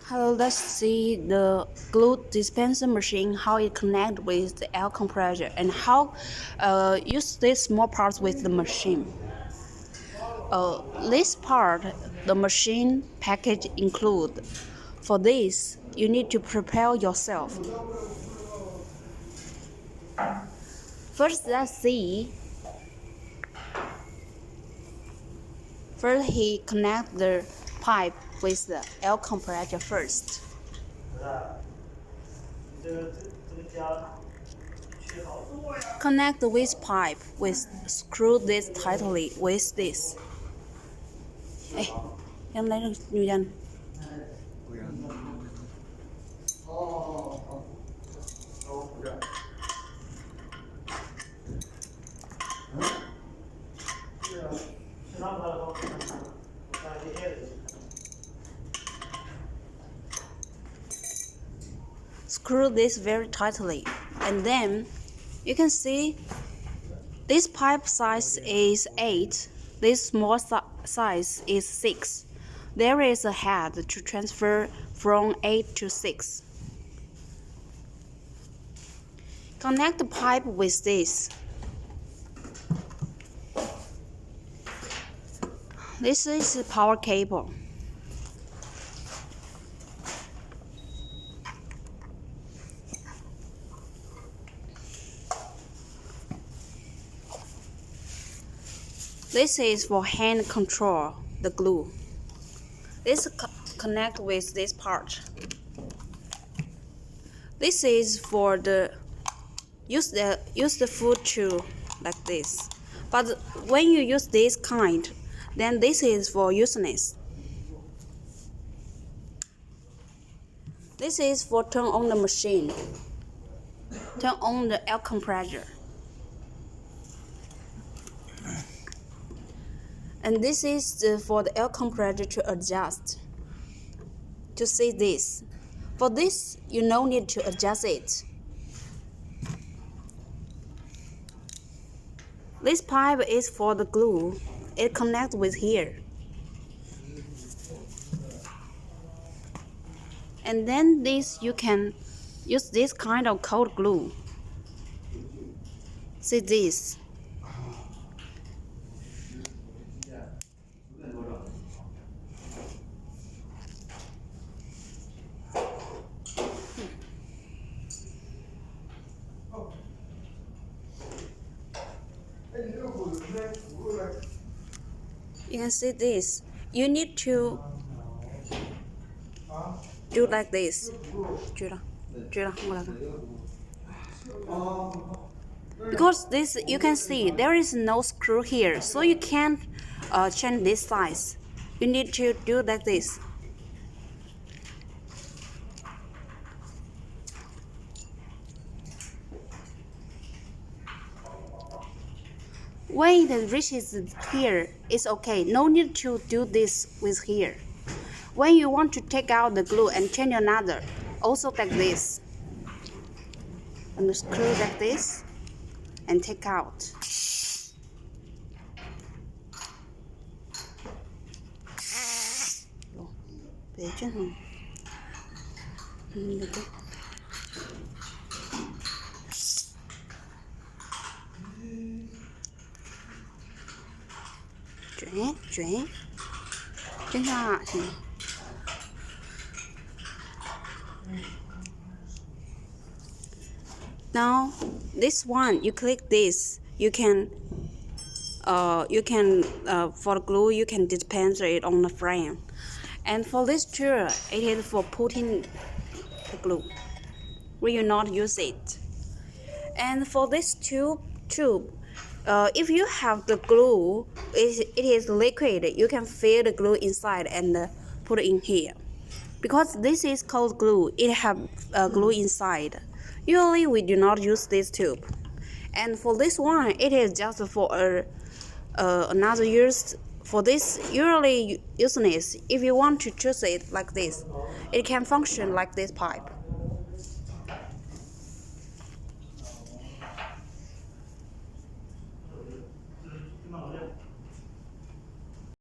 Hello, let's see the glue dispenser machine, how it connects with the air compressor, and how use these small parts with the machine. This part, the machine package include. For this, you need to prepare yourself. First, let's see. First, he connects the pipe with the air compressor first. Connect the waste pipe with screw this tightly with this. Ê, em lấy được nhiều dần. Screw this very tightly, and then you can see this pipe size is 8, this small size is 6. There is a head to transfer from 8 to 6. Connect the pipe with this. This is the power cable. This is for hand control the glue. This connect with this part. This is for the use the foot tool like this. But when you use this kind, then this is for useless. This is for turn on the machine. Turn on the air compressor. And this is for the air compressor to adjust. To see this. For this, you no need to adjust it. This pipe is for the glue. It connects with here. And then this, you can use this kind of cold glue. See this. You can see this. You need to do like this. Because this, you can see there is no screw here, so you can't change this size. You need to do like this. When it reaches here, it's okay. No need to do this with here. When you want to take out the glue and change another, also like this. And screw like this and take out. Chuyển sang lại thì now this one, you click this, you can for glue you can dispense it on the frame, and for this tool it is for putting the glue where you not use it. And for this tube, if you have the glue, it is liquid, you can fill the glue inside and put it in here. Because this is cold glue, it have glue inside. Usually we do not use this tube. And for this one, it is just for another use. For this, usually useless. If you want to choose it like this, it can function like this pipe.